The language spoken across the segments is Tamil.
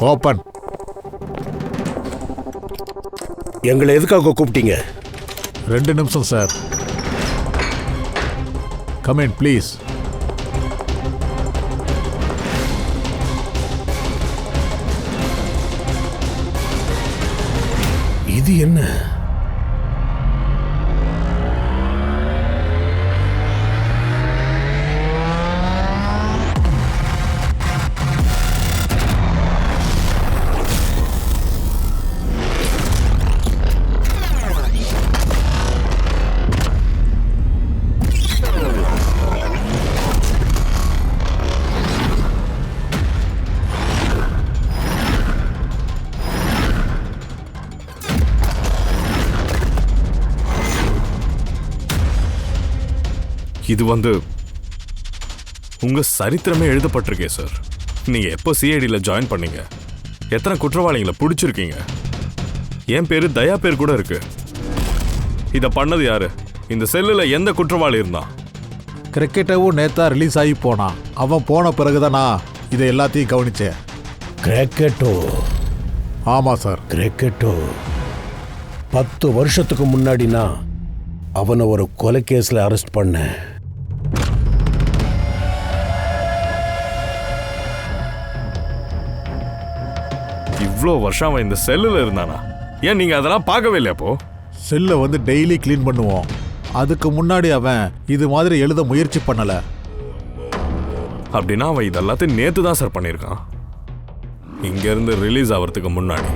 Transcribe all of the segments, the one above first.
ஓப்பன். எங்களை எதுக்காக கூப்பிட்டீங்க? 2 நிமிஷம் சார். Come in please. இது என்ன? இது உங்க சரித்திரமே எழுதப்பட்டிருக்கே சார். நீங்க எப்போ சிஐடியில் ஜாயின் பண்ணீங்க? எத்தனை குற்றவாளிகளை பிடிச்சிருக்கீங்க? என் பேரு தயா பேர் கூட இருக்கு. இதை பண்ணது யாரு? இந்த செல்லில் எந்த குற்றவாளி இருந்தான்? கிரிக்கெட்டவும் நேத்தா ரிலீஸ் ஆகி போனான். அவன் போன பிறகுதான் நான் இதை எல்லாத்தையும் கவனிச்சேன். கிரிக்கெட்டோ? ஆமாம் சார். கிரிக்கெட்டோ 10 வருஷத்துக்கு முன்னாடினா அவனை ஒரு கொலை கேஸில் அரெஸ்ட் பண்ணேன். இவ்வளோ வருஷம் அவன் இந்த செல்லில் இருந்தானா? ஏன் நீங்க அதெல்லாம் பார்க்கவே இல்லையா? அப்போ செல்லை டெய்லி க்ளீன் பண்ணுவோம். அதுக்கு முன்னாடி அவன் இது மாதிரி எழுத முயற்சி பண்ணல. அப்படின்னா அவன் இதெல்லாத்தையும் நேத்து தான் சார் பண்ணியிருக்கான். இங்க இருந்து ரிலீஸ் ஆகிறதுக்கு முன்னாடி.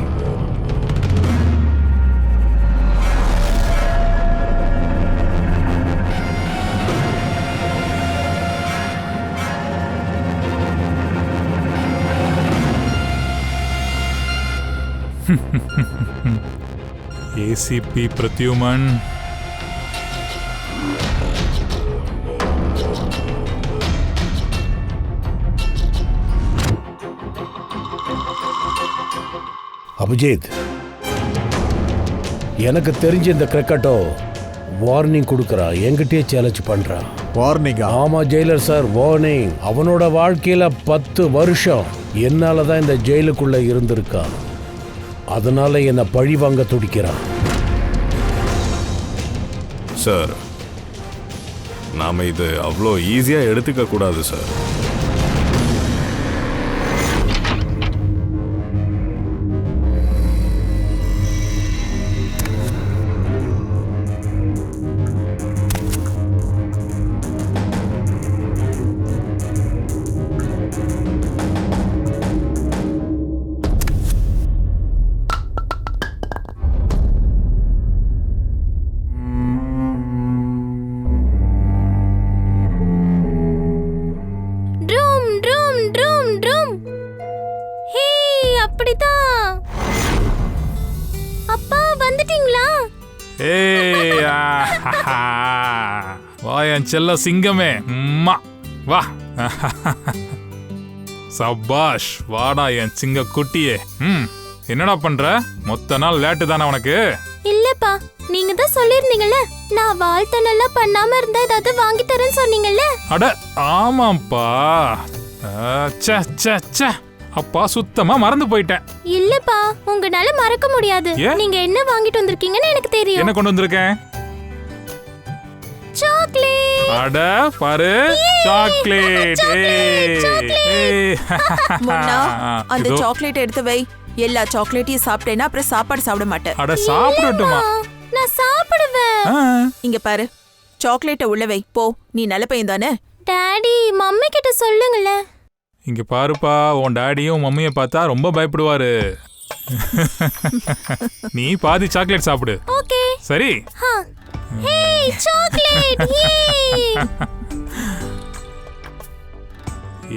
ஏசிபி பிரத்யுமன், அபிஜித், எனக்கு தெரிஞ்ச இந்த கிரிக்கெட்டோ வார்னிங் கொடுக்குறா, என்கிட்டயே சேலஞ்ச் பண்றான். வார்னிங்? ஆமா ஜெயிலர் சார், வார்னிங். அவனோட வாழ்க்கையில 10 வருஷம் என்னால தான் இந்த ஜெயிலுக்குள்ள இருந்திருக்கா. அதனால என்ன பழி வாங்க துடிக்கிறான். சார், நாம இது அவ்வளோ ஈஸியா எடுத்துக்க கூடாது சார். வா என் செல்ல சிங்கமே, வா. சபாஷ், வாடா என் சிங்க குட்டியே. என்னடா பண்ற? மொத்த நாள் லேட்டு தானே உனக்கு? இல்லப்பா, நீங்க தான் சொல்லிருந்தீங்கல்ல, நான் வாழ்த்த நல்லா பண்ணாம இருந்தா ஏதாவது வாங்கி தரேன்னு சொன்னீங்கல்ல. அட ஆமாப்பா. அப்பா சுத்தமா மறந்து போயிட்டேன். இல்லப்பா, உங்களால மறக்க முடியாது. நீங்க என்ன வாங்கிட்டு வந்திருக்கீங்கன்னு எனக்கு தெரியும். என்ன கொண்டு வந்திருக்கேன்? சாக்லேட். அட பாரு, சாக்லேட். அந்த சாக்லேட் எடுத்து வை. எல்லா சாக்லேட்டையும் சாப்பிட்டேன்னா அப்புறம் சாப்பாடு சாப்பிட மாட்டேன். அட சாப்பிடட்டுமா? நான் சாப்பிடுவேன். இங்க பாரு, சாக்லேட்டை உள்ள வை. போ, நீ நல்ல பையன் தானே. டாடி, மம்மி கிட்ட சொல்லுங்களே. இங்க பாருப்பா, உன் டாடியும் மம்மியை பார்த்தா ரொம்ப பயப்படுவாரு. நீ பாதி சாக்லேட் சாப்பிடு. ஓகே சரி? ஹே சாக்லேட்.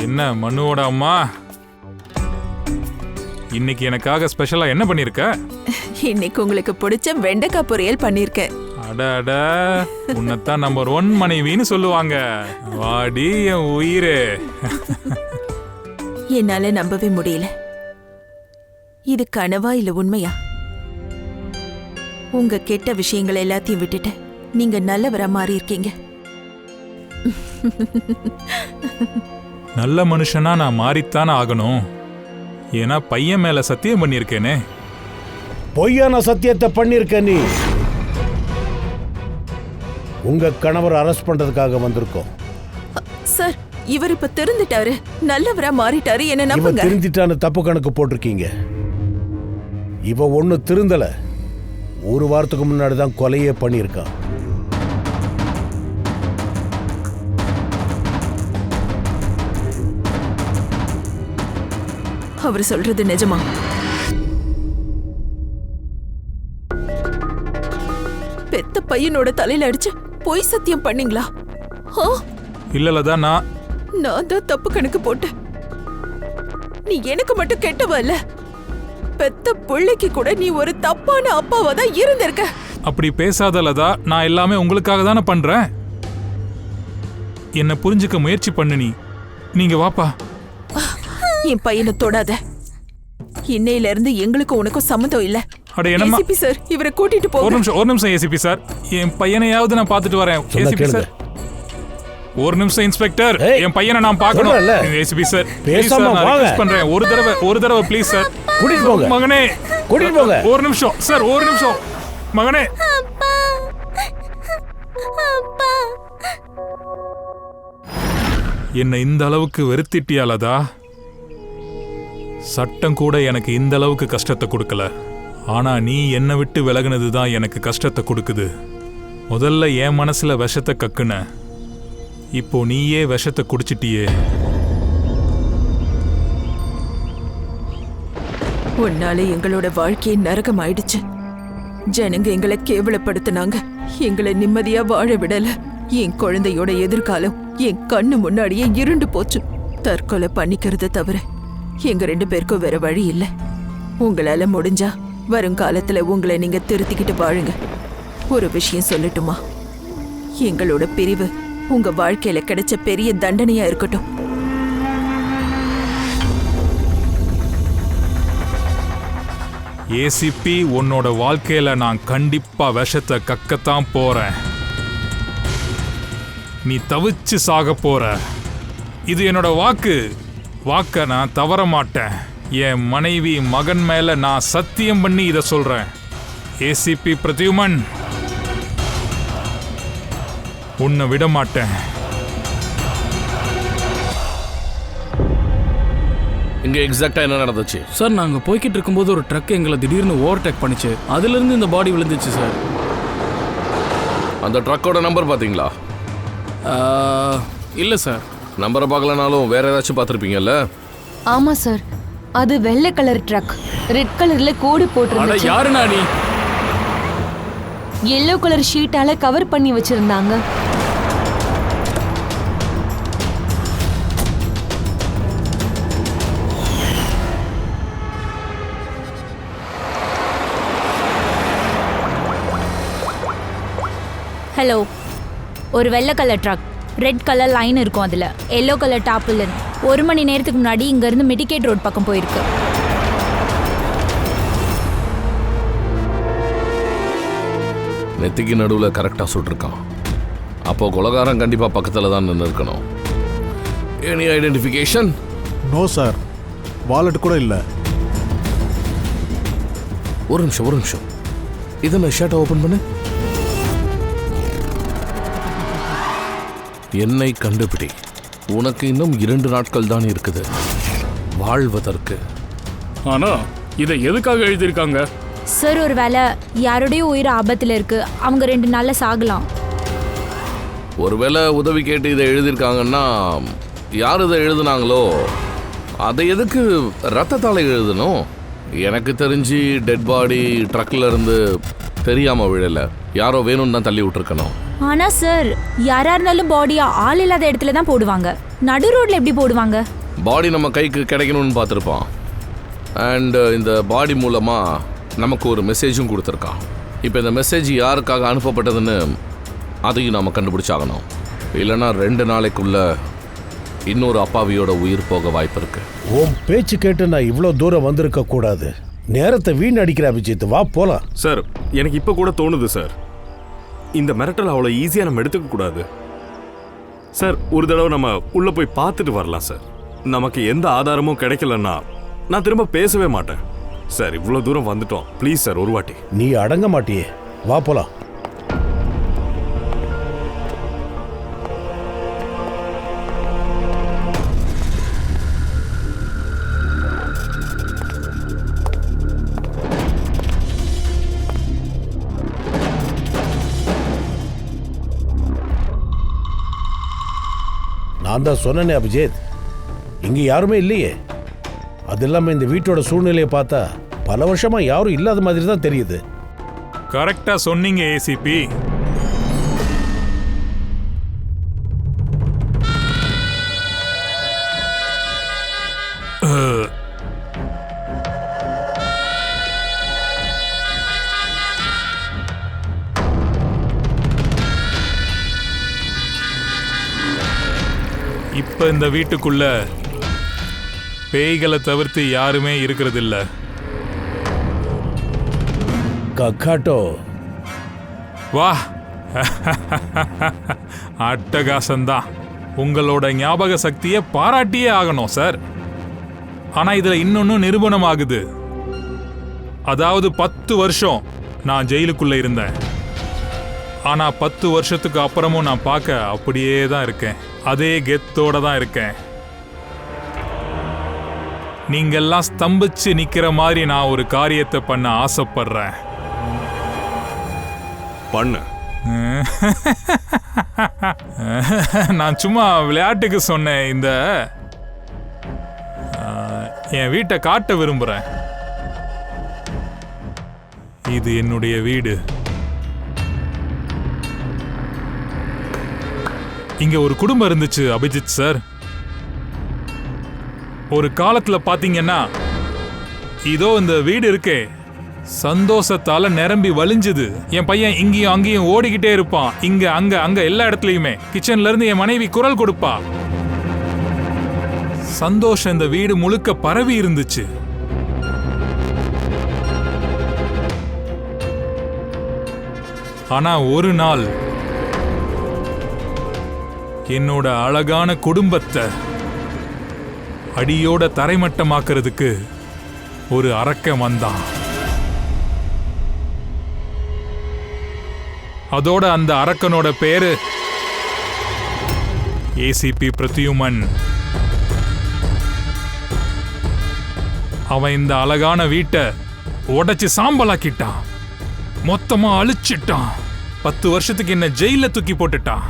என்ன மனுவோட அம்மா, இன்னைக்கு எனக்காக ஸ்பெஷலா என்ன பண்ணிருக்க? இன்னைக்கு உங்களுக்கு பிடிச்ச வெண்டைக்காய் பொரியல் பண்ணிருக்கேன். அட, உன்னைத்தான் நம்பர் 1 மனைவின்னு சொல்லுவாங்க. வாடி என் உயிரே. என்னால நம்பவே முடியல. இது கனவா இல்ல உண்மையா? உங்க கெட்ட விஷயங்கள் எல்லாத்தையும் விட்டுட்டு நீங்க நல்லவரா மாறி இருக்கீங்க. நல்ல மனுஷனா நான் மாறித்தானே ஆகணும். ஏன்னா பையன் மேல சத்தியம் பண்ணியிருக்கேனே. பொய்யான சத்தியத்தை பண்ணிருக்க நீ. உங்க கணவர் அரெஸ்ட் பண்றதுக்காக வந்திருக்கோம். சார், இவர் இப்ப திருந்துட்டாரு, நல்லவரா மாறிட்டாரு, என்ன இவ நம்புங்க. திருந்திட்டான்னு தப்பு கணக்கு போட்டிருக்கீங்க. இவ ஒண்ணு திருந்தல. ஒரு வாரத்துக்கு முன்னாடி தான் கொலையே பண்ணியிருக்கான். அவர் சொல்றது நிஜமா? பெத்த பையனோட தலையில அடிச்சு பொய் சத்தியம் பண்ணீங்களா? இல்லலதா, நான் தான் தப்பு கணக்கு போட்டேன். நீ எனக்கு மட்டும் கெட்டவ இல்ல, பெத்த பிள்ளைக்கு கூட நீ ஒரு தப்பான அப்பாவா தான் இருந்திருக்க. அப்படி பேசாதலதா, நான் எல்லாமே உங்களுக்காக தானே பண்றேன். என்ன புரிஞ்சுக்க முயற்சி பண்ணு. நீங்க வாப்பா. என் பையனை தொடாத. இன்னையில இருந்து எங்களுக்கும் உனக்கும் சம்மந்தம் இல்ல. அட என்னம்மா? ஏசிபி சார், இவரை கூட்டிட்டு ஒரு போங்க. நிமிஷம் ஏசிபி சார். என் பையனையாவது நான் பார்த்துட்டு வரேன். ஏசிபி சார், ஒரு நிமிஷம் இன்ஸ்பெக்டர், என் பையனை நான் பார்க்கணும். ஏசிபி சார், பேசாம வாங்க. பண்றேன். ஒரு தடவை ப்ளீஸ் சார். கூட்டிட்டு போங்க மகனே, கூட்டிட்டு போங்க. ஒரு நிமிஷம் சார், ஒரு நிமிஷம் மகனே. என்ன இந்த அளவுக்கு வெறுத்திட்டியாலதா? சட்டம் கூட எனக்கு இந்த அளவுக்கு கஷ்டத்தை கொடுக்கல. ஆனா நீ என்னை விட்டு விலகுனது தான் எனக்கு கஷ்டத்தை கொடுக்குது. முதல்ல என் மனசுல விஷத்தை கக்குன, இப்போ நீயே விஷத்தை குடிச்சிட்டியே. உன்னால எங்களோட வாழ்க்கையை நரகம் ஆயிடுச்சு. ஜனங்க எங்களை கேவலப்படுத்தினாங்க, எங்களை நிம்மதியா வாழ விடல. என் குழந்தையோட எதிர்காலம் என் கண்ணு முன்னாடியே இருண்டு போச்சு. தற்கொலை பண்ணிக்கிறத தவிர எங்க 2 பேருக்கும் வேற வழி இல்ல. உங்களால முடிஞ்சா வருங்காலத்துல உங்களை நீங்க திருத்திக்கிட்டு வாழுங்க. ஒரு விஷயம் சொல்லட்டுமா? எங்களோட பிரிவு உங்க வாழ்க்கையில கிடைச்ச பெரிய தண்டனையா இருக்கட்டும். ஏசிபி, உன்னோட வாழ்க்கையில நான் கண்டிப்பா விஷத்தை கக்கத்தான் போறேன். நீ தவிச்சு சாக போற. இது என்னோட வாக்க நான் தவற மாட்டேன். என் மனைவி மகன் மேல நான் சத்தியம் பண்ணி இதை சொல்றேன். ஏசிபி பிரத்யுமன், உன்னை விட மாட்டேன். இங்க எக்ஸாக்ட்டா என்ன நடந்துச்சு சார்? நாங்க போய்கிட்டு இருக்கும்போது ஒரு ட்ரக் எங்களை திடீர்னு ஓவர்டேக் பண்ணிச்சு. அதுல இருந்து இந்த பாடி விழுந்துச்சு சார். அந்த ட்ரக்கோட நம்பர் பாத்தீங்களா? இல்ல சார். நம்பரை பார்க்கலனாலும் வேற ஏதாச்சும் பார்த்துருப்பீங்கல்ல? ஆமா சார், அது வெள்ளை கலர் ட்ரக், ரெட் கலர்ல கோடு போட்டிருந்துச்சு. யாருண்ணா நீ? எல்லோ கலர் ஷீட்டால கவர் பண்ணி வச்சிருந்தாங்க. ஹலோ, ஒரு வெள்ளை colour truck, red colour line இருக்கும், அதில் எல்லோ கலர் டாப்பில் 1 மணி நேரத்துக்கு முன்னாடி இங்கேருந்து மெடிக்கேட் ரோட் பக்கம் போயிருக்கு. நெத்திக்கு நடுவில் கரெக்டாக சுட்டிருக்கான். அப்போ கொலகாரம் கண்டிப்பாக பக்கத்தில் தான் நின்று இருக்கணும். Any identification? No sir, wallet கூட இல்லை. ஒரு நிமிஷம். இதை நான் ஷர்ட்டை ஓப்பன் பண்ணு. என்னை கண்டுபிடி. உனக்கு இன்னும் 2 நாட்கள் தான் இருக்குது வாழ்வதற்கு. ஆனா இதை எதுக்காக எழுதியிருக்காங்க சார்? ஒரு வேளை யாருடைய உயிர் ஆபத்தில் இருக்கு, அவங்க 2 நாள்ல சாகலாம். ஒருவேளை உதவி கேட்டு இதை எழுதியிருக்காங்கன்னா யார் இதை எழுதுனாங்களோ அதை எதுக்கு ரத்தத்தால் எழுதணும்? எனக்கு தெரிஞ்சு டெட் பாடி ட்ரக்ல இருந்து தெரியாம விழல, யாரோ வேணும்னு தான் தள்ளி விட்டுருக்கணும். ஆனா சார், யாரா இருந்தாலும் பாடியா ஆள் இல்லாத இடத்துல தான் போடுவாங்க. நடு ரோட்ல எப்படி போடுவாங்க? பாடி நம்ம கைக்கு கிடைக்கணும்னு பார்த்துருப்பான். அண்ட் இந்த பாடி மூலமா நமக்கு ஒரு மெசேஜும் கொடுத்துருக்கான். இப்போ இந்த மெசேஜ் யாருக்காக அனுப்பப்பட்டதுன்னு அதையும் நாம் கண்டுபிடிச்சாகணும். இல்லைன்னா 2 நாளைக்குள்ள இன்னொரு அப்பாவியோட உயிர் போக வாய்ப்பு இருக்கு. உன் பேச்சு கேட்டு நான் இவ்வளோ தூரம் வந்திருக்க கூடாது. நேரத்தை வீணடிக்கிற அபிஜித், வா போலாம். சார், எனக்கு இப்போ கூட தோணுது சார், இந்த மிரட்டல் அவ்வளோ ஈஸியாக நம்ம எடுத்துக்க கூடாது சார். ஒரு தடவை நம்ம உள்ளே போய் பார்த்துட்டு வரலாம் சார். நமக்கு எந்த ஆதாரமும் கிடைக்கலன்னா நான் திரும்ப பேசவே மாட்டேன் சார். இவ்வளோ தூரம் வந்துட்டோம், ப்ளீஸ் சார் ஒரு வாட்டி. நீ அடங்க மாட்டியே, வா போலாம். நான் தான் சொன்னேனே அபிஜித், இங்க யாருமே இல்லையே. அது இல்லாம இந்த வீட்டோட சூழ்நிலையை பார்த்தா பல வருஷமா யாரும் இல்லாத மாதிரி தான் தெரியுது. கரெக்டா சொன்னீங்க ஏசிபி. இப்ப இந்த வீட்டுக்குள்ள பேய்களை தவிர்த்து யாருமே இருக்கிறது இல்ல. கக்காட்டோ, வா. அட்டகாசம்தான். உங்களோட ஞாபக சக்தியை பாராட்டியே ஆகணும் சார். ஆனா இதுல இன்னொன்னு நிரூபணம் ஆகுது. அதாவது 10 வருஷம் நான் ஜெயிலுக்குள்ள இருந்தேன். ஆனா 10 வருஷத்துக்கு அப்புறமும் நான் பார்க்க அப்படியே தான் இருக்கேன். அதே கெத்தோட தான் இருக்கேன். நீங்கெல்லாம் ஸ்தம்பிச்சு நிக்கிற மாதிரி நான் ஒரு காரியத்தை பண்ண ஆசைப்படுறேன். பண்ணு. நான் சும்மா விளையாட்டுக்கு சொன்னேன். இந்த என் வீட்டை காட்ட விரும்புறேன். இது என்னுடைய வீடு. இங்க ஒரு குடும்பம் இருந்துச்சு அபிஜித் சார். ஒரு காலத்துல பாத்தீங்கன்னா இதோ இந்த வீடு இருக்கே, சந்தோஷத்தால நிரம்பி வலிஞ்சுது. என் பையன் இங்கேயும் அங்கேயும் ஓடிக்கிட்டே இருப்பான், இங்க அங்க அங்க எல்லா இடத்துலயுமே. கிச்சன்ல இருந்து என் மனைவி குரல் கொடுப்பா. சந்தோஷம் இந்த வீடு முழுக்க பரவி இருந்துச்சு. ஆனா ஒரு நாள் என்னோட அழகான குடும்பத்தை அடியோட தரைமட்டமாக்குறதுக்கு ஒரு அரக்கன் வந்தான். அதோட அந்த அரக்கனோட பேரு ஏசிபி பிரத்யுமன். அவன் இந்த அழகான வீட்டை உடைச்சு சாம்பலாக்கிட்டான், மொத்தமா அழிச்சிட்டான். 10 வருஷத்துக்கு என்ன ஜெயில தூக்கி போட்டுட்டான்.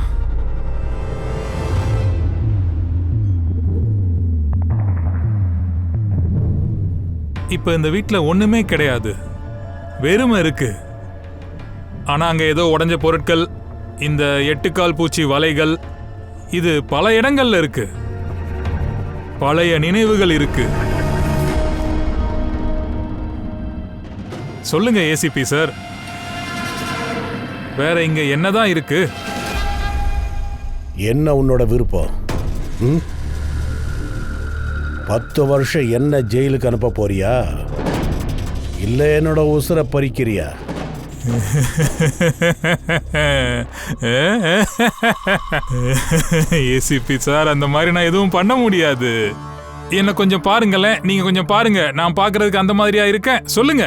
இப்ப இந்த வீட்டுல ஒண்ணுமே கிடையாது, வெறுமை இருக்கு. ஆனா அங்க ஏதோ உடைஞ்ச பொருட்கள், இந்த 8 கால் பூச்சி வலைகள், இது பல இடங்கள்ல இருக்கு. பழைய நினைவுகள் இருக்கு. சொல்லுங்க ஏசிபி சார், வேற இங்க என்னதான் இருக்கு? என்ன உன்னோட விருப்பம்? 10 வருஷம் என்ன ஜெயிலுக்கு அனுப்ப போறியா, இல்ல என்னோட உசுரை பறிக்கிறியா? ஏசிபி சார், அந்த மாதிரி நான் எதுவும் பண்ண முடியாது. என்ன கொஞ்சம் பாருங்களேன், நீங்க கொஞ்சம் பாருங்க. நான் பாக்குறதுக்கு அந்த மாதிரியா இருக்கேன்? சொல்லுங்க,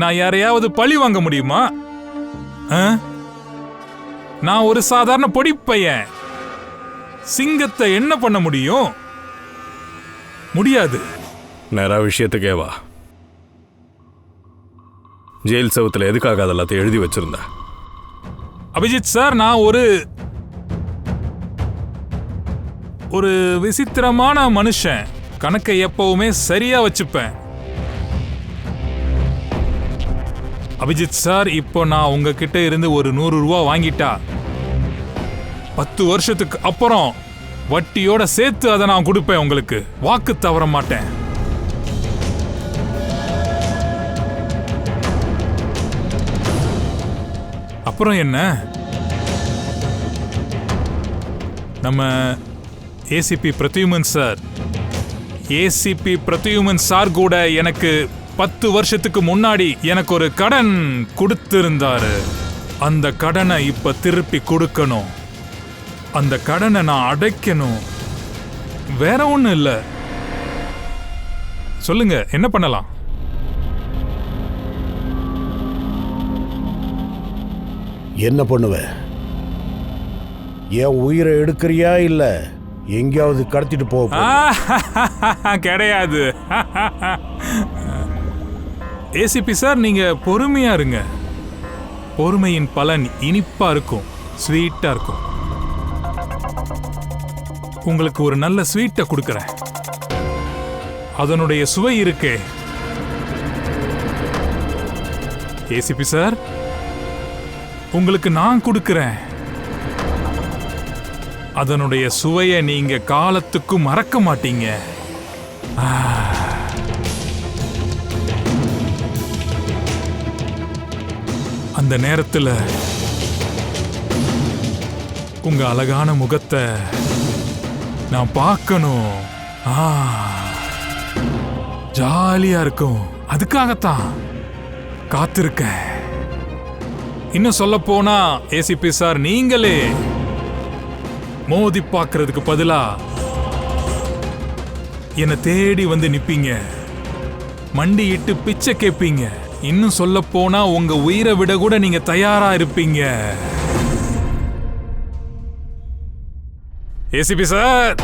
நான் யாரையாவது பழி வாங்க முடியுமா? நான் ஒரு சாதாரண பொடி பையன். சிங்கத்தை என்ன பண்ண முடியும்? முடியாது. நேரா விஷயத்துக்கே வா. ஜெயில் செவத்துல எதுக்காக அதெல்லாத்தையும் எழுதி வச்சிருந்த? அபிஜித் சார், நான் ஒரு விசித்திரமான மனுஷன். கணக்கை எப்பவுமே சரியா வச்சுப்பேன். அபிஜித் சார், இப்போ நான் உங்ககிட்ட இருந்து ஒரு 100 ரூபா வாங்கிட்டா 10 வருஷத்துக்கு அப்புறம் வட்டியோட சேர்த்து அதை நான் கொடுப்பேன் உங்களுக்கு. வாக்கு தவற மாட்டேன். அப்புறம் என்ன, நம்ம ஏசிபி பிரத்யுமன் சார் கூட எனக்கு 10 வருஷத்துக்கு முன்னாடி எனக்கு ஒரு கடன் கொடுத்திருந்தாரு. அந்த கடனை இப்ப திருப்பி கொடுக்கணும். அந்த கடனை நான் அடைக்கணும். வேற ஒண்ணும் இல்ல. சொல்லுங்க, என்ன பண்ணலாம்? என்ன பண்ணுவ? என் உயிரை எடுக்கிறியா இல்ல எங்கேயாவது கடத்திட்டு போக? கிடையாது. ஏசிபி சார், நீங்க பொறுமையா இருங்க. பொறுமையின் பலன் இனிப்பா இருக்கும், ஸ்வீட்டா இருக்கும். உங்களுக்கு ஒரு நல்ல ஸ்வீட்டை கொடுக்கறேன். அதனுடைய சுவை இருக்கே. ஏசிபி சார், உங்களுக்கு நான் கொடுக்கிறேன். அதனுடைய சுவையை நீங்க காலத்துக்கும் மறக்க மாட்டீங்க. அந்த நேரத்துல உங்க அழகான முகத்தை நான் பார்க்கணும். ஜாலியா இருக்கும். அதுக்காகத்தான் காத்திருக்கேன். இன்னும் சொல்ல போனா ஏசிபி சார், நீங்களே மோதி பார்க்கறதுக்கு பதிலா என்னை தேடி வந்து நிப்பீங்க, மண்டியிட்டு பிச்சை கேட்பீங்க. இன்னும் சொல்ல போனா உங்க உயிரை விட கூட நீங்க தயாரா இருப்பீங்க. ஏசிபி சார்,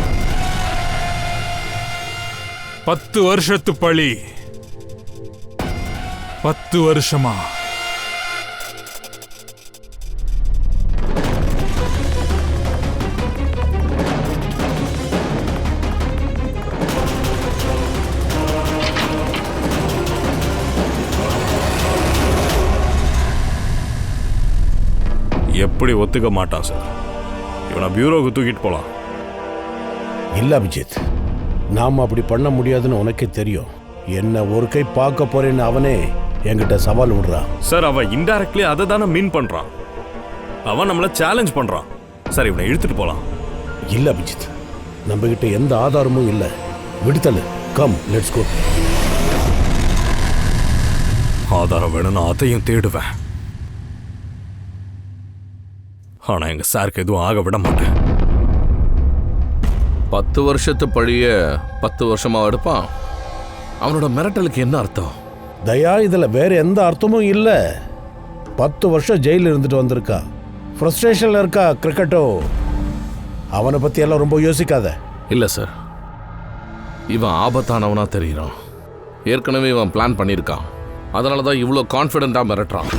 10 வருஷத்து பழி. 10 வருஷமா எப்படி ஒத்துக்க மாட்டான் சார்? இவனை பியூரோவுக்கு தூக்கிட்டு போலாம். இல்ல அபிஜித், நாம அப்படி பண்ண முடியாதுன்னு உனக்கே தெரியும். என்ன ஒரு கை பார்க்க போறேன்னு அவனே என்கிட்ட சவால் விடுறான். சார், அவன் இன்டைரக்ட்லி அதை தானே மீன் பண்றான். அவன் நம்மளை சேலஞ்ச் பண்றான். சார், இவனை இழுத்துட்டு போலாம். இல்ல அபிஜித், நம்ம கிட்ட எந்த ஆதாரமும் இல்ல. விடுதலை. Come, let's go. ஆதாரம் வேணும்னு அதையும் தேடுவேன். ஆனா எங்க சாருக்கு எதுவும் ஆக விட மாட்டேன். 10 வருஷத்து பழிய 10 வருஷமா எடுப்பான். அவனோட மிரட்டலுக்கு என்ன அர்த்தம்? தயா, இதுல வேற எந்த அர்த்தமும் இல்ல. 10 வருஷம் ஜெயில இருந்துட்டு வந்திருக்கா. ஃப்ரஸ்ட்ரேஷன்ல இருக்கா கிரிக்கெட்டோ. அவனை பத்தி எல்லாம் ரொம்ப யோசிக்காத. இல்ல சார், இவன் ஆபத்தானவனா தெரியுறான். ஏற்கனவே இவன் பிளான் பண்ணியிருக்கான். அதனாலதான் இவ்வளோ கான்ஃபிடென்ட்டா மிரட்டுறான்.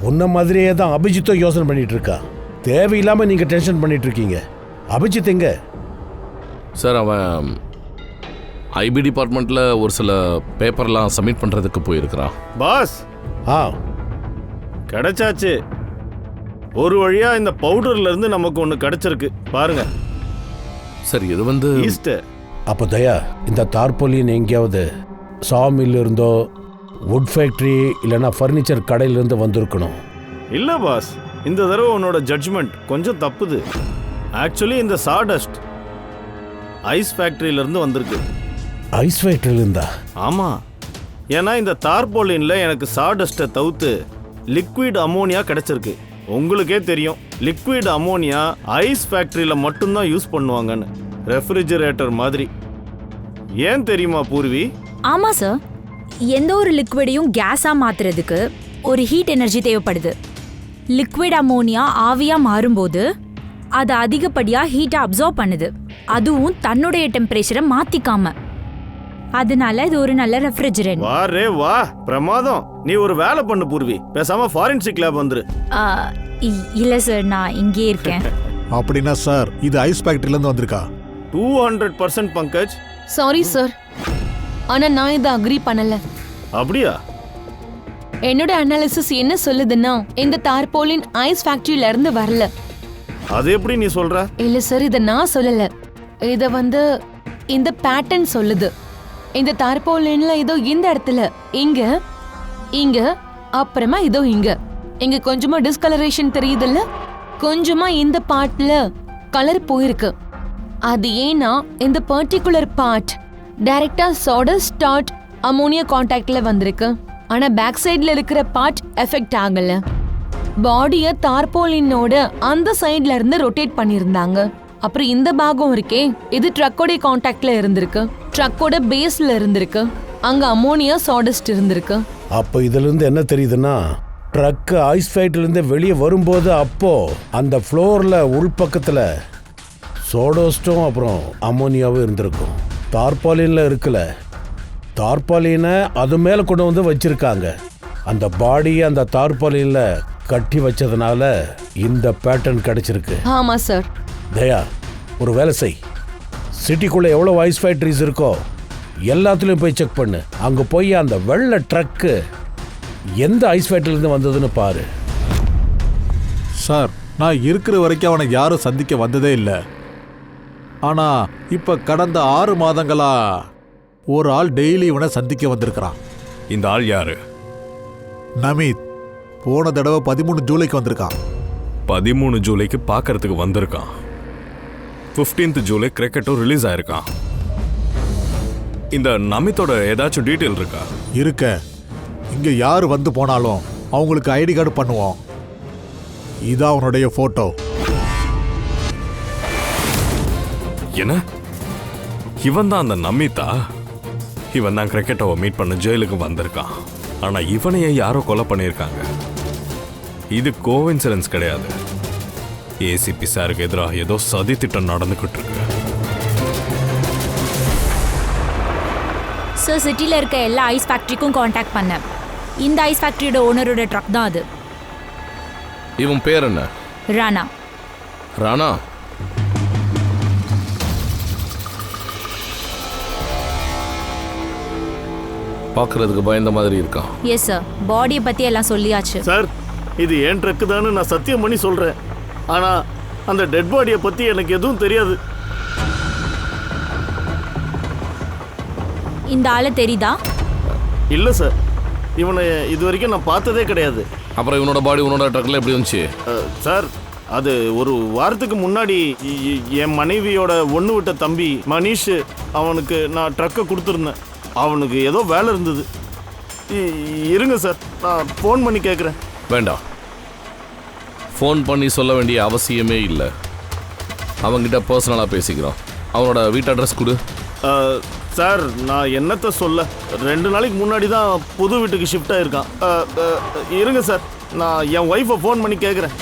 உன்ன மாதிரியே தான் அபிஜித்தும் யோசனை பண்ணிட்டு இருக்கா. தேவையில்லாம நீங்க டென்ஷன் பண்ணிட்டு இருக்கீங்க. அபிஜித் எங்க? சார், அவன் ஐபி டிபார்ட்மெண்ட்ல ஒரு சில பேப்பர்லாம் சப்மிட் பண்றதுக்கு போயிருக்கிறான். பாஸ், கிடைச்சாச்சு. ஒரு வழியா இந்த பவுடர்ல இருந்து நமக்கு ஒன்று கிடைச்சிருக்கு பாருங்க. சரி, இது வந்து ஈஸ்டர். அப்போ தயா, இந்த தார்போலின் எங்கேயாவது சாமில் இருந்தோ, வுட் ஃபேக்டரி இல்லைன்னா ஃபர்னிச்சர் கடையிலிருந்து வந்திருக்கணும். இல்லை பாஸ், இந்த தடவை உன்னோட ஜட்ஜ்மெண்ட் கொஞ்சம் தப்புது. ஆக்சுவலி இந்த சாடஸ்ட் ஐஸ் ஃபேக்டரியிலேருந்து வந்திருக்கு. ஐஸ் ஃபேக்டரியில் இருந்தா? ஆமாம், ஏன்னா இந்த தார்போலின்ல எனக்கு சாடஸ்ட்டை தவிர்த்து லிக்விட் அமோனியா கிடைச்சிருக்கு. உங்களுக்கே தெரியும், லிக்விட் அமோனியா ஐஸ் ஃபேக்டரியில் மட்டும்தான் யூஸ் பண்ணுவாங்கன்னு, ரெஃப்ரிஜரேட்டர் மாதிரி. ஏன் தெரியுமா பூர்வி? ஆமாம் சார், எந்த ஒரு லிக்விடையும் கேஸாக மாற்றுறதுக்கு ஒரு ஹீட் எனர்ஜி தேவைப்படுது. லிக்விட் அமோனியா ஆவியாக மாறும்போது அது அதிகப்படியாக ஹீட்டை அப்சார்ப் பண்ணுது, அதுவும் தன்னுடைய டெம்பரேச்சரை மாற்றிக்காம. அதனால இது ஒரு நல்ல ரெஃப்ரிஜரேட். வா ரே வா, பிரமாதம். நீ ஒரு வேலை பண்ணு பூர்வி, பேசாம ஃபாரன்சிக் லேப் வந்துரு. இல்லை சார், நான் இங்கே இருக்கேன். அப்படின்னா சார், இது ஐஸ் ஃபேக்டரியிலேருந்து வந்திருக்கா? 200% பங்கஜ். சாரி சார், ஆனா நான் இதை அக்ரி பண்ணல. அப்படியா? என்னோட அனாலிசிஸ் என்ன சொல்லுதுன்னா, இந்த தார்போலின் ஐஸ் ஃபேக்டரியில இருந்து வரல. அது எப்படி நீ சொல்ற? இல்ல சார், இத நான் சொல்லல. இத இந்த பேட்டர்ன் சொல்லுது. இந்த தார்போலின்ல இதோ இந்த இடத்துல, இங்க இங்க அப்புறமா இதோ இங்க இங்க கொஞ்சமா டிஸ்கலரேஷன் தெரியுதுல்ல, கொஞ்சமா இந்த பார்ட்ல கலர் போயிருக்கு. அது ஏன்னா இந்த பர்டிகுலர் பார்ட் டைரக்டா சாடஸ்ட் ஸ்டார்ட் அமோனியா கான்டாக்ட்ல வந்திருக்கு. ஆனா பேக் சைடுல இருக்கிற பார்ட் எஃபெக்ட் ஆகல. பாடிய தார்போலினோட அந்த சைடுல இருந்து ரொட்டேட் பண்ணிருந்தாங்க. அப்புறம் இந்த பாகம் இருக்கே, இது ட்ரக்கோட கான்டாக்ட்ல இருந்திருக்கு. ட்ரக்கோட பேஸ்ல இருந்திருக்கு. அங்க அமோனியா சாடஸ்ட் இருந்திருக்கு. அப்போ இதுல இருந்து என்ன தெரியுதுன்னா, ட்ரக் ஐஸ் ஃபைட்ல இருந்து வெளியே வரும்போது அப்போ அந்த ஃப்ளோர்ல உள்பக்கத்துல சோடோஸ்டும் அப்புறம் அமோனியாவும் இருந்திருக்கும். தார்பாலின்ல இருக்குல்ல, தார்பாலினை அது மேல கொண்டு வந்து வச்சிருக்காங்க. அந்த பாடியை அந்த தார்பாலின்ல கட்டி வச்சதுனால இந்த பேட்டர்ன் கிடைச்சிருக்கு. ஆமா சார். தயா, ஒரு வேலை செய். சிட்டிக்குள்ள எவ்வளோ ஐஸ் ஃபேக்டரிஸ் இருக்கோ எல்லாத்துலேயும் போய் செக் பண்ணு. அங்கே போய் அந்த வெள்ளை ட்ரக்கு எந்த ஐஸ் ஃபேக்டரியிலேருந்து வந்ததுன்னு பாரு. சார், நான் இருக்கிற வரைக்கும் அவனை யாரும் சந்திக்க வந்ததே இல்லை. ஆனால் இப்போ கடந்த 6 மாதங்களா ஒரு ஆள் டெய்லி இவனை சந்திக்க வந்திருக்கிறான். இந்த ஆள் யாரு? நமித். போன தடவை 13 ஜூலைக்கு வந்திருக்கான். 13 ஜூலைக்கு பார்க்கறதுக்கு வந்திருக்கான். 15th July கிரிக்கெட்டும் release ஆயிருக்கான். இந்த நமித்தோட ஏதாச்சும் டீட்டெயில் இருக்கா? இருக்க. இங்கே யார் வந்து போனாலும் அவங்களுக்கு ஐடி கார்டு பண்ணுவோம். இதான் அவனுடைய ஃபோட்டோ. என்ன? இவன் தான் அந்த நமிதா? இவன் தான் கிரிக்கெட்டை மீட் பண்ண ஜெயிலுக்கு வந்திருக்கான். ஆனா இவனையே யாரோ கொலை பண்ணியிருக்காங்க. இது கோஇன்சிடென்ஸ் கிடையாது. ஏசிபி சாருக்கு எதிராக ஏதோ சதி திட்டம் நடந்துகிட்டு இருக்கு. சார், சிட்டியில் இருக்க எல்லா ஐஸ் ஃபேக்ட்ரிக்கும் காண்டாக்ட் பண்ணேன். இந்த ஐஸ் ஃபேக்ட்ரியோட ஓனரோட ட்ரக் தான் அது. இவன் பேர் என்ன? ராணா. ராணா? பார்க்கறதுக்கு பயந்த மாதிரி இருக்கான். எஸ் சார், பாடியை பற்றி எல்லாம் சொல்லியாச்சு. சார், இது ஏன் ட்ரக்கு தானே நான் சத்தியம் பண்ணி சொல்கிறேன். ஆனால் அந்த டெட் பாடியை பற்றி எனக்கு எதுவும் தெரியாது. இந்த ஆளை தெரியுதா? இல்லை சார், இவனை இது வரைக்கும் நான் பார்த்ததே கிடையாது. அப்புறம் இவனோட பாடி உன்னோட ட்ரக்கில் எப்படி வந்துச்சு? சார், அது ஒரு வாரத்துக்கு முன்னாடி என் மனைவியோட ஒன்று விட்ட தம்பி மனிஷ், அவனுக்கு நான் ட்ரக்கை கொடுத்துருந்தேன். அவனுக்கு ஏதோ வேலை இருந்தது. இருங்க சார், நான் ஃபோன் பண்ணி கேட்குறேன். வேண்டாம், ஃபோன் பண்ணி சொல்ல வேண்டிய அவசியமே இல்லை. அவன்கிட்ட பர்சனலாக பேசிக்கிறோம். அவனோட வீட்டு அட்ரஸ் கொடு. சார், நான் என்னத்தை சொல்ல, 2 நாளைக்கு முன்னாடி தான் புது வீட்டுக்கு ஷிஃப்ட் ஆகிருக்கான். இருங்க சார், நான் என் ஒய்ஃபை ஃபோன் பண்ணி கேட்குறேன்.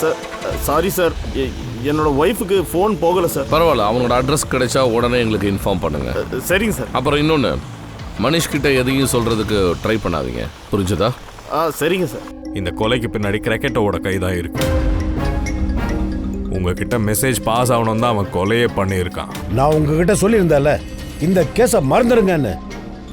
சார், சாரி சார், என்னோட ஒய்ஃபுக்கு ஃபோன் போகலை சார். பரவாயில்ல, அவனோட அட்ரஸ் கிடைச்சா உடனே எங்களுக்கு இன்ஃபார்ம் பண்ணுங்க. சரிங்க சார். அப்புறம் இன்னொன்று, மனிஷ்கிட்ட எதையும் சொல்கிறதுக்கு ட்ரை பண்ணாதீங்க, புரிஞ்சுதா? சரிங்க சார். இந்த கொலைக்கு பின்னாடி கிரிக்கெட்டோட கைதான் இருக்கு. உங்ககிட்ட மெசேஜ் பாஸ் ஆகணும் தான் அவன் கொலையே பண்ணியிருக்கான். நான் உங்ககிட்ட சொல்லியிருந்தேன்ல இந்த கேஸை மறந்துடுங்கன்னு.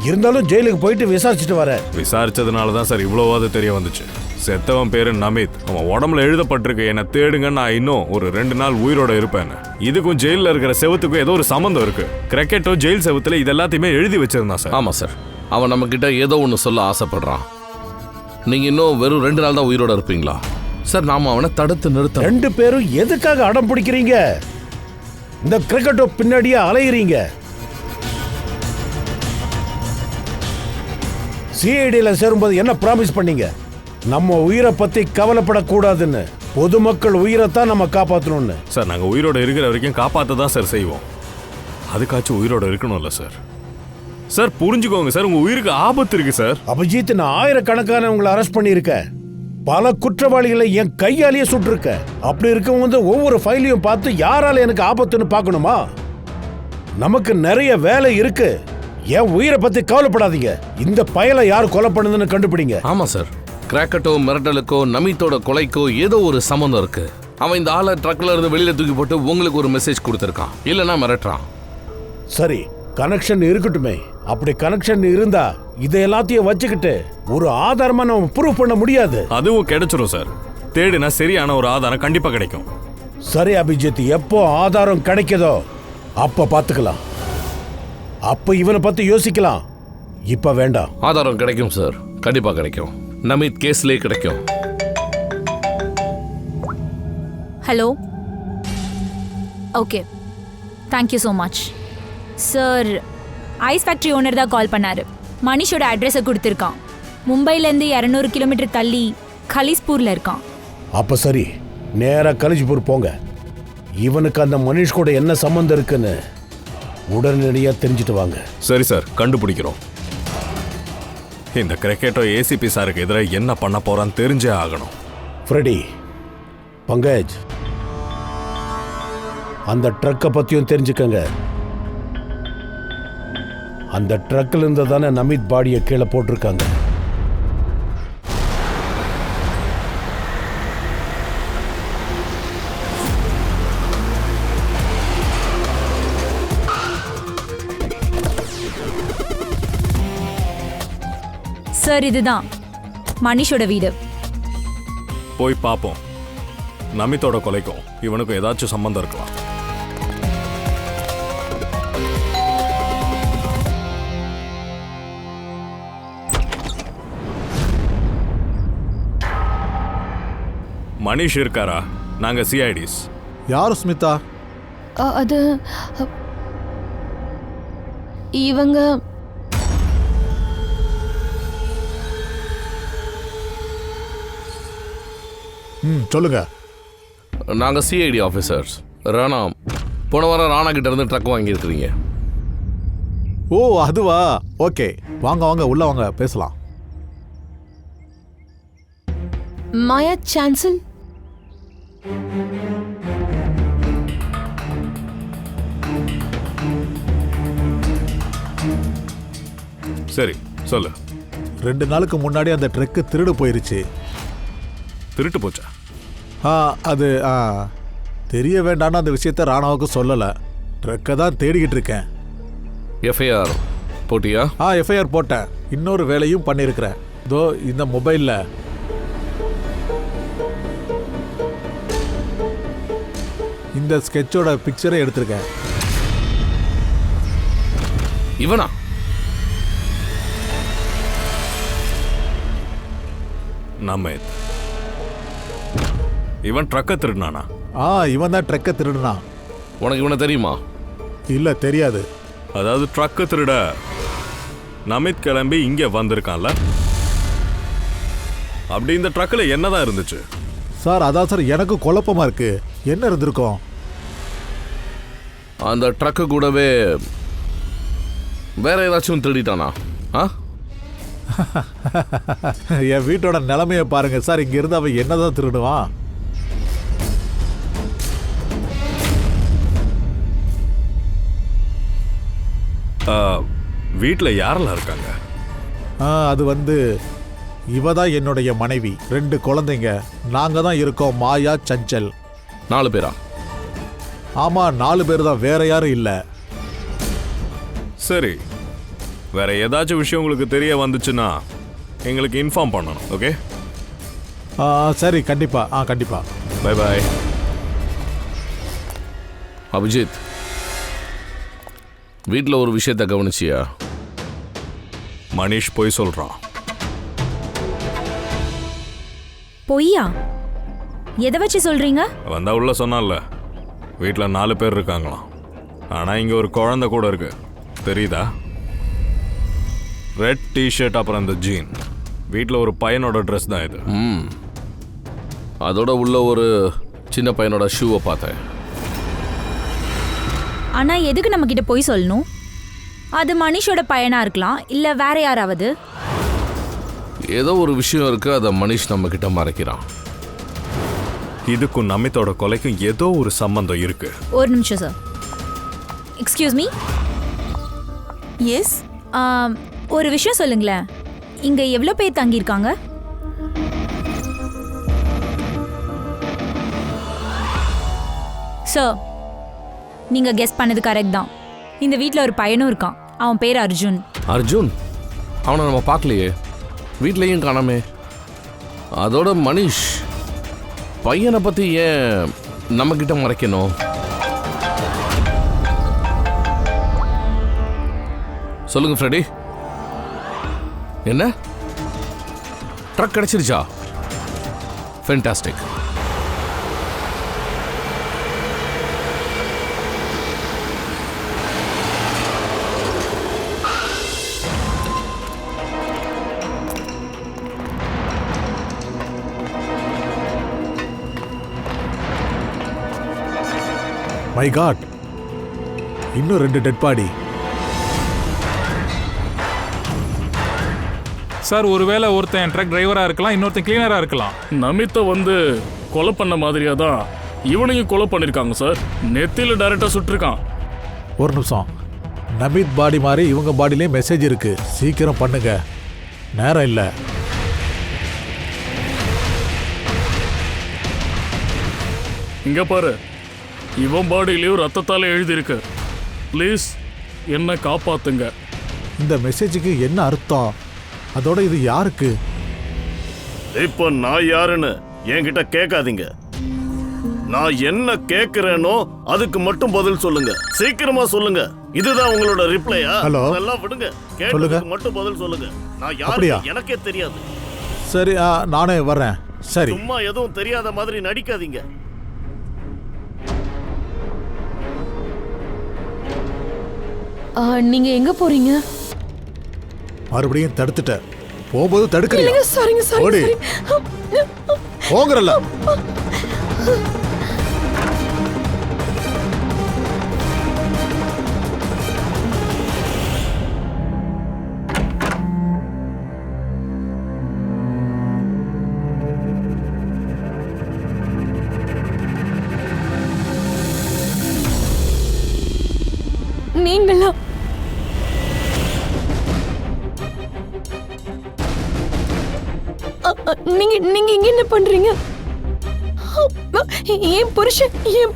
இருந்தாலும் ஜெயிலுக்கு போயிட்டு விசாரிச்சுட்டு வரேன். விசாரிச்சதுனால தான் சார் இவ்வளோவாது தெரிய வந்துச்சு. செத்தவன் பேரு நமித். அவன் உடம்புல எழுதப்பட்டிருக்கு, என்னை தேடுங்க, நான் இன்னும் ஒரு 2 நாள் உயிரோட இருப்பேன். இதுக்கும் ஜெயிலில் இருக்கிற செவத்துக்கும் ஏதோ ஒரு சம்மந்தம் இருக்கு. கிரிக்கெட்டோ ஜெயில் செவத்துல இது எல்லாத்தையுமே எழுதி வச்சிருந்தான் சார். ஆமாம் சார், அவன் நம்ம கிட்ட ஏதோ ஒன்று சொல்ல ஆசைப்படுறான். நீங்கள் இன்னும் வெறும் 2 நாள் தான் உயிரோட இருப்பீங்களா? சார், நாம அவனை தடுத்து நிறுத்த. 2 பேரும் எதுக்காக அடம் பிடிக்கிறீங்க? இந்த கிரிக்கெட்டோ பின்னாடியே அலையிறீங்க. சிஐடியில சேரும்போது என்ன ப்ராமிஸ் பண்ணீங்க? நம்ம உயிரை பத்தி கவலைப்படக்கூடாதுன்னு, பொதுமக்கள் உயிரைத்தான் நம்ம காப்பாற்றணும்னு. சார், நாங்கள் உயிரோட இருக்கிற வரைக்கும் காப்பாற்ற தான் சார் செய்வோம். அதுக்காச்சும் உயிரோட இருக்கணும்ல சார். சார், புரிஞ்சுக்கோங்க சார், உங்க உயிருக்கு ஆபத்து இருக்கு சார். அபிஜித், நான் ஆயிரக்கணக்கானவங்களை அரெஸ்ட் பண்ணியிருக்கேன். பல குற்றவாளிகளை என் கையாலேயே சுட்டிருக்க. அப்படி இருக்கவங்க ஒவ்வொரு ஃபைலையும் பார்த்து யாரால எனக்கு ஆபத்துன்னு பார்க்கணுமா? நமக்கு நிறைய வேலை இருக்கு. என் உயிரை பத்தி கவலைப்படாதீங்க. இந்த பயலை யார் கொலை பண்ணுதுன்னு கண்டுபிடிங்க. ஆமா சார், கிராக்கெட்டோ மிரட்டலுக்கோ நமித்தோட கொலைக்கோ ஏதோ ஒரு சம்மந்தம் இருக்கு. அவன் இந்த ஆளை ட்ரக்ல இருந்து வெளியில தூக்கி போட்டு உங்களுக்கு ஒரு மெசேஜ் கொடுத்துருக்கான், இல்லைன்னா மிரட்டுறான். சரி, கனெக்ஷன் இருக்கட்டுமே. அப்படி கனெக்ஷன் இருந்தா இதை எல்லாத்தையும் வச்சுக்கிட்டு ஒரு ஆதாரமா நம்ம ப்ரூவ் பண்ண முடியாது. அதுவும் கிடைச்சிரும் சார். தேடினா சரியான ஒரு ஆதாரம் கண்டிப்பா கிடைக்கும். சரி அபிஜித், எப்போ ஆதாரம் கிடைக்குதோ அப்ப பாத்துக்கலாம். அப்ப இவனை பத்தி யோசிக்கலாம். இப்ப வேண்டாம். ஆதாரம் கிடைக்கும் சார், கண்டிப்பா கிடைக்கும். நமித் கேஸ்லயே கிடைக்கும். Hello, okay, thank you so much sir. Ice factory owner தான் கால் பண்ணாரு. மனிஷோட அட்ரஸை கொடுத்துருக்கான். மும்பைலேருந்து 200 கிலோமீட்டர் தள்ளி கலிஸ்பூர்ல இருக்கான். அப்ப சரி, நேரா கலிஜ்பூர் போங்க. இவனுக்கு அந்த மனிஷ் கூட என்ன சம்பந்தம் இருக்குன்னு உடனடியா தெரிஞ்சுட்டு வாங்க. சரி சார், கண்டுபிடிக்கிறோம். இந்த கிரிக்கெட்டோ ஏசிபி சாருக்கு எதிராக என்ன பண்ண போறான்னு தெரிஞ்சே ஆகணும். ஃப்ரெடி, பங்கஜ், அந்த ட்ரக்கை பத்தியும் தெரிஞ்சுக்கங்க. அந்த ட்ரக்ல இருந்து தானே நமித் பாடியை கீழே போட்டிருக்காங்க. சார், இதுதான் மனிஷோட வீடு. போய் பார்ப்போம். நமித்தோட கொலைக்கும் இவனுக்கும் ஏதாச்சும் சம்பந்தம் இருக்கலாம். மனிஷ் இருக்காரா? நாங்க சிஐடிஸ். யாரு ஸ்மிதா? அது இவங்க சொல்லுங்க. நாங்க சிஐடி ஆஃபீஸர்ஸ். ராணா, போன வாரம் ராணா கிட்ட இருந்து ட்ரக் வாங்கியிருக்கிறீங்க. ஓ, அதுவா? ஓகே, வாங்க வாங்க, உள்ள வாங்க, பேசலாம். மாயா சான்சல். சரி, சொல்லு. 2 நாளுக்கு முன்னாடி அந்த ட்ரக்கு திருடு போயிருச்சு. திருட்டு போச்சா? அது தெரிய வேண்டான்னு அந்த விஷயத்த ராணாவுக்கு சொல்லலை. ட்ரக்கை தான் தேடிக்கிட்டு இருக்கேன். எஃப்ஐஆர் போட்டியா? எஃப்ஐஆர் போட்டேன். இன்னொரு வேலையும் பண்ணியிருக்கிறேன். இதோ இந்த மொபைலில் இந்த ஸ்கெட்சோட பிக்சரை எடுத்திருக்கேன். இவனா? நமித். இவன் ட்ரக்கை திருடினானா? இவன் தான் ட்ரக்கை திருடுனான். உனக்கு இவனை தெரியுமா? இல்லை, தெரியாது. அதாவது ட்ரக்கு திருட நமித் கிளம்பி இங்கே வந்திருக்கான்ல? அப்படி இந்த ட்ரக்கில் என்னதான் இருந்துச்சு? சார், அதான் சார் எனக்கு குழப்பமா இருக்கு. என்ன இருந்திருக்கும்? அந்த ட்ரக்கு கூடவே வேற ஏதாச்சும் திருடிட்டானா? என் வீட்டோட நிலைமையை பாருங்க சார். இங்க இருந்து அவன் என்னதான் திருடுவான்? வீட்டில் யாரெல்லாம் இருக்காங்க? அது இவ தான் என்னுடைய மனைவி, 2 குழந்தைங்க. நாங்க தான் இருக்கோம், மாயா, சஞ்சல். 4 பேரா? ஆமா, 4 பேர் தான், வேற யாரும் இல்லை. சரி, வேற ஏதாச்சும் விஷயம் உங்களுக்கு தெரிய வந்துச்சுன்னா எங்களுக்கு இன்ஃபார்ம் பண்ணணும். ஓகே? சரி, கண்டிப்பா. கண்டிப்பா. Bye bye. அபிஜித், வீட்டில் ஒரு விஷயத்தை கவனிச்சியா? மனிஷ் பொய் சொல்றான். பொய்யா? எதை வச்சு சொல்றீங்க? வந்தா உள்ள சொன்னான்ல, வீட்டில் 4 பேர் இருக்காங்களாம். ஆனால் இங்கே ஒரு குழந்தை கூட இருக்கு. தெரியுதா? ரெட் டிஷர்ட், அப்புறம் இந்த ஜீன். வீட்டில் ஒரு பையனோட ட்ரெஸ் தான் இது. அதோட உள்ள ஒரு சின்ன பையனோட ஷூவை பார்த்தேன். ஆனா எதுக்கு நம்ம கிட்ட போய் சொல்லணும்? அது மனிஷோட பையனா இருக்கலாம், இல்ல வேற யாராவது. ஏதோ ஒரு விஷயம் இருக்கு, அதை மனிஷ் நம்ம கிட்ட மறைக்கிறான். இதுக்கும் நமித்தோட கொலைக்கும் ஏதோ ஒரு சம்பந்தம் இருக்கு. ஒரு நிமிஷம் சார். Excuse me. எஸ். ஒரு விஷயம் சொல்லுங்களேன். இங்க எவ்வளோ பேர் தங்கியிருக்காங்க? சார், நீங்க கெஸ் பண்ணது கரெக்ட் தான். இந்த வீட்டில் ஒரு பையனும் இருக்கான். அவன் பேர் அர்ஜுன். அர்ஜுன்? அவனை நம்ம பார்க்கலையே, வீட்லேயும் காணாமே. அதோட மனிஷ் பையனை பற்றி ஏன் நம்மக்கிட்ட மறைக்கணும்? சொல்லுங்க ஃப்ரெடி, என்ன ட்ரக் கிடைச்சிருச்சா? ஃபேண்டாஸ்டிக். மை காட், இன்னும் 2 டெட் பாடி. சார் ஒருவேளை ஒருத்தன் ட்ரக் டிரைவராக இருக்கலாம், இன்னொருத்தன் கிளீனராக இருக்கலாம். நமித்தை வந்து கொலை பண்ண மாதிரியா தான் இவனையும் கொலை பண்ணியிருக்காங்க சார். நெத்தியில் டைரக்டாக சுட்டிருக்கான். ஒரு நிமிஷம், நமித் பாடி மாதிரி இவங்க பாடியிலே மெசேஜ் இருக்கு. சீக்கிரம் பண்ணுங்க, நேரம் இல்லை. இங்க பாரு, இவன் பாடியிலையும் ரத்தத்தால எழுதியிருக்கு. ப்ளீஸ் என்ன காப்பாத்துங்க. இந்த மெசேஜுக்கு என்ன அர்த்தம்? அதோட இது யாருக்கு? இப்போ நான் யாருன்னு என்கிட்ட கேட்காதீங்க. நான் என்ன கேட்கிறேனோ அதுக்கு மட்டும் பதில் சொல்லுங்க. சீக்கிரமா சொல்லுங்க. இதுதான் உங்களோட ரிப்ளையா? ஹலோ, அதெல்லாம் விடுங்க. சொல்லுங்க. கேட்டதுக்கு மட்டும் பதில் சொல்லுங்க. நான் அப்படியா? யாரு எனக்கே தெரியாது. சரி, நானே வர்றேன். சரி, சும்மா எதுவும் தெரியாத மாதிரி நடிக்காதீங்க. நீங்க எங்க போறீங்க? மறுபடியும் தடுத்துட்ட. போகும்போது தடுக்கிறீங்க. சாரிங்க ஓடி போங்கறல. நீங்களா? நீங்க நீங்க இங்க என்ன பண்றீங்க? என்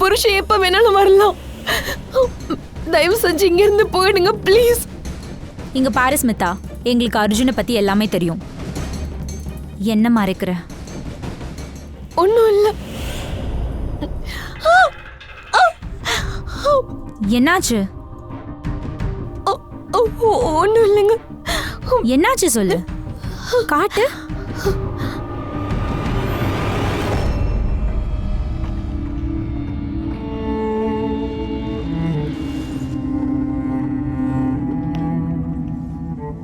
புருஷன் எப்ப வேணாலும் வரலாம். தயவு செஞ்சு இங்க இருந்து போயிடுங்க ப்ளீஸ். இங்க பாரு ஸ்மிதா, எங்களுக்கு அர்ஜுனை பத்தி எல்லாமே தெரியும். என்ன மறைக்கிற? ஒண்ணும் இல்ல. என்னாச்சு? ஒண்ணும் இல்லைங்க. என்னாச்சு சொல்லு, காட்டு.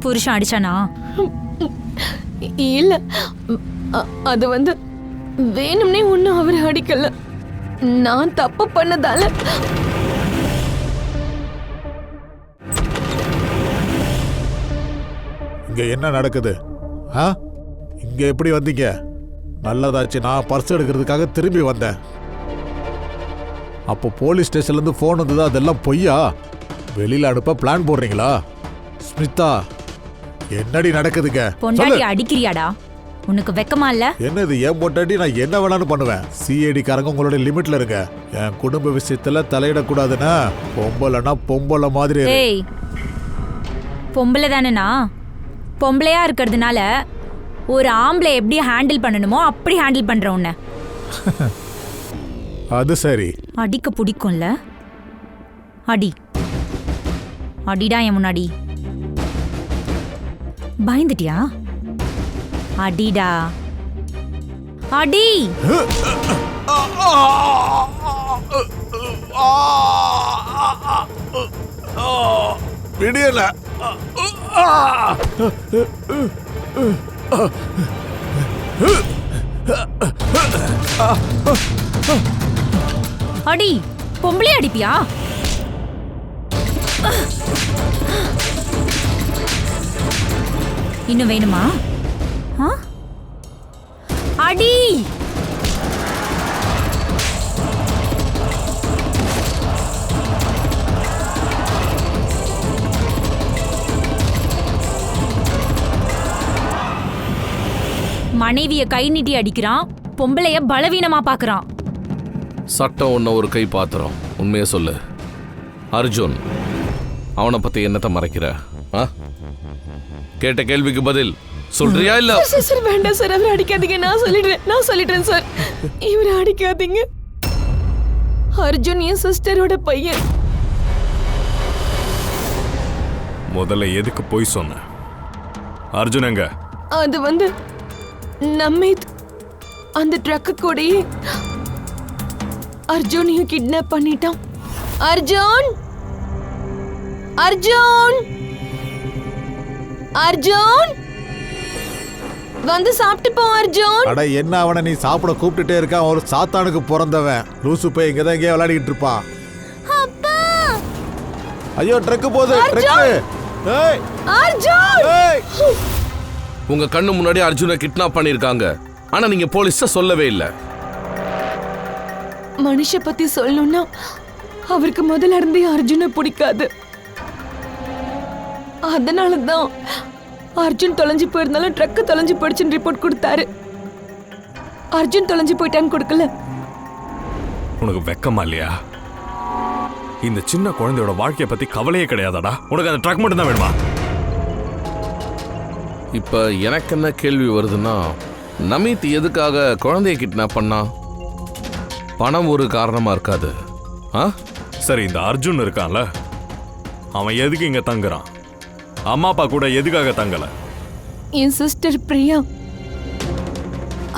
புருஷன் அடிச்சானா? இல்ல, அது வந்து வேணும்னே ஒன்னும் அவரை அடிக்கல. நான் தப்பு பண்ணதால. இங்க என்ன நடக்குது? இங்க எப்படி வந்தீங்க? நல்லதாச்சு, நான் பர்ஸ் எடுக்கிறதுக்காக திரும்பி வந்தேன். அப்போ போலீஸ் ஸ்டேஷன்ல இருந்து போன் வந்தது. அதெல்லாம் பொய்யா? வெளியில அனுப்ப பிளான் போடுறீங்களா? ஸ்மிதா, என்னடி நடக்குதுங்க? பொண்டாட்டி அடிக்கிறியாடா? உனக்கு வெக்கமா இல்ல? என்னது என் பொண்டாட்டி? நான் என்ன வேணாலும் பண்ணுவேன். சிஐடி காரங்க உங்களோட லிமிட்ல இருங்க. என் குடும்ப விஷயத்துல தலையிடக்கூடாதுன்னா பொம்பளைனா பொம்பளை மாதிரி. ஏய், பொம்பளை தானேனா? பொம்பளையா இருக்கிறதுனால ஒரு ஆம்பளை எப்படி ஹேண்டில் பண்ணணுமோ அப்படி ஹேண்டில் பண்ற உன்னை. அது சரி. அடிக்க பிடிக்கும்ல? அடி அடிடா என் முன்னாடி. பயந்துட்டியா? அடிடா, அடி. விடியல. அடி. பொம்பளை அடிப்பியா? இன்னும் வேணுமா? அடி. மனைவிய கை நீட்டி அடிக்கிறான், பொம்பளைய பலவீனமா பாக்குறான். சட்டம் உன்ன ஒரு கை பாத்திரம். உண்மையை சொல்லு அர்ஜுன், அவனை பத்தி என்னத்த மறைக்கிற? கேட்ட கேள்விக்கு பதில் சொல்றியா இல்ல? சார் வேண்டாம் சார், அவரை அடிக்காதீங்க. நான் சொல்லிடுறேன் சார். இவரை அடிக்காதீங்க. அர்ஜுன் என் சிஸ்டரோட பையன். முதல்ல எதுக்கு போய் சொன்ன? அர்ஜுன் எங்க? அது வந்து நமித் அந்த ட்ரக்கு கூடயே அர்ஜுனையும் கிட்னாப் பண்ணிட்டான். அர்ஜுன் அர்ஜுன் அர்ஜுன் வந்து சாப்பிட்டு போ அர்ஜுன். அட என்ன, அவனை நீ சாப்பிட கூப்பிட்டுட்டே இருக்கான். ஒரு சாத்தானுக்கு பிறந்தவன். லூசு போய் இங்கதான் எங்கேயா விளையாடிக்கிட்டு இருப்பான். ஐயோ ட்ரக் போகுது ட்ரக். ஏய் அர்ஜுன் ஏய் உங்க கண்ணு முன்னாடி அர்ஜுனை கிட்னாப் பண்ணிருக்காங்க. ஆனா நீங்க போலீஸ சொல்லவே இல்லை. மனுஷ பத்தி சொல்லணும்னா அவருக்கு முதல்ல இருந்தே அர்ஜுனை பிடிக்காது. அதனாலதான் அர்ஜுன் தொலைஞ்சு போயிருந்தாலும் ட்ரக் தொலைஞ்சு போயிடுச்சுன்னு ரிப்போர்ட் கொடுத்தாரு. அர்ஜுன் தொலைஞ்சு போயிட்டான்னு கொடுக்கல. உனக்கு வெக்கமா இல்லையா? இந்த சின்ன குழந்தையோட வாழ்க்கையை பத்தி கவலையே கிடையாதாடா? உனக்கு அந்த ட்ரக் மட்டும் தான் வேணுமா? இப்ப எனக்கு என்ன கேள்வி வருதுன்னா, நமித் எதுக்காக குழந்தைய கிட்னாப் பண்ணா? பணம் ஒரு காரணமா இருக்காது. சரி, இந்த அர்ஜுன் இருக்கான்ல, அவன் எதுக்கு இங்க தங்குறான்? அம்மா அப்பா கூட எதுக்காக தங்கல? என் சிஸ்டர் பிரியா,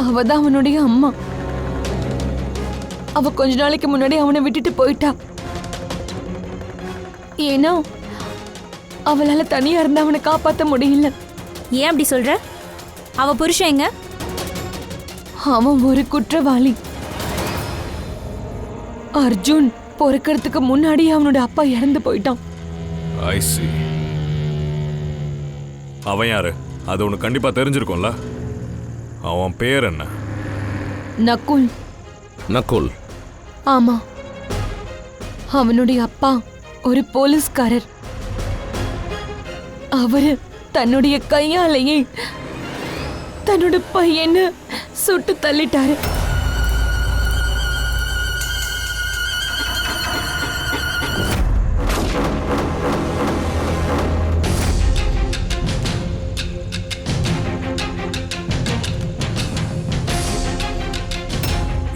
அவதான் அவனுடைய அம்மா. அவ கொஞ்ச நாளைக்கு முன்னாடி அவனை விட்டுட்டு போயிட்டா. ஏன்னா அவளால தனியா இருந்து அவனை காப்பாத்த முடியல. ஏன் அப்படி சொல்ற? அவ புருஷன் எங்க? அவன் ஒரு குற்றவாளி. அர்ஜுன் பொறுக்கிறதுக்கு முன்னாடி அவனோட அப்பா இறந்து போயிட்டான். I see. அவன் யாரு? அது உனக்கு கண்டிப்பா தெரிஞ்சிருக்கும்ல. அவன் பேர் என்ன? நகுல். நகுல்? ஆமா, அவனுடைய அப்பா ஒரு போலீஸ்காரர். அவரு தன்னுடைய கையாலேயே தன்னோட பையனை சுட்டு தள்ளிட்டாரு.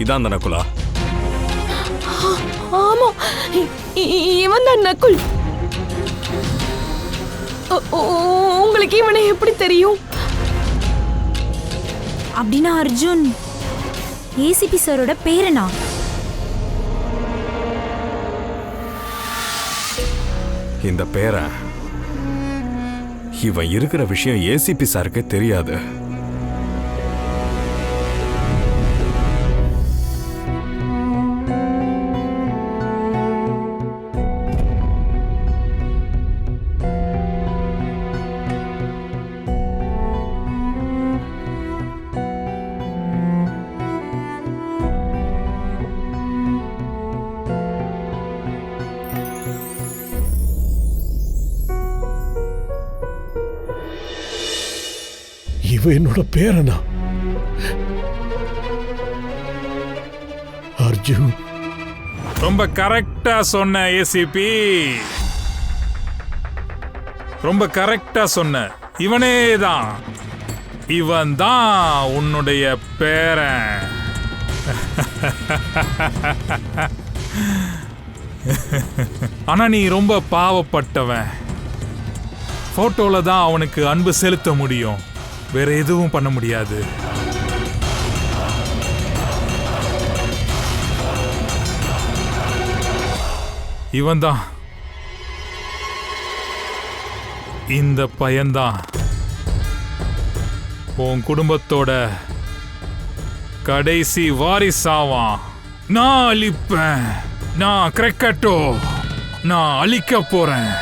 இதான் அந்த நகுலா? ஆமா, இவன் தான் நகுல். உங்களுக்கு இவனை எப்படி தெரியும்? அப்படின்னா அர்ஜுன் ஏசிபி சாரோட பேரனா? இந்த பேரன் இவன் இருக்கிற விஷயம் ஏசிபி சாருக்கு தெரியாது. இவ என்னோட பேரனா? அர்ஜுன். ரொம்ப கரெக்டா சொன்ன ஏசிபி, ரொம்ப கரெக்டா சொன்ன. இவனே தான், இவன் தான் உன்னுடைய பேரன். ஆனா நீ ரொம்ப பாவப்பட்டவன். போட்டோல தான் அவனுக்கு அன்பு செலுத்த முடியும், வேற எதுவும் பண்ண முடியாது. இவன் தான், இந்த பையன்தான் உன் குடும்பத்தோட கடைசி வாரிசாவான். நான் அழிப்பேன், நான் கிரிக்கெட்டோ நான் அழிக்க போறேன்.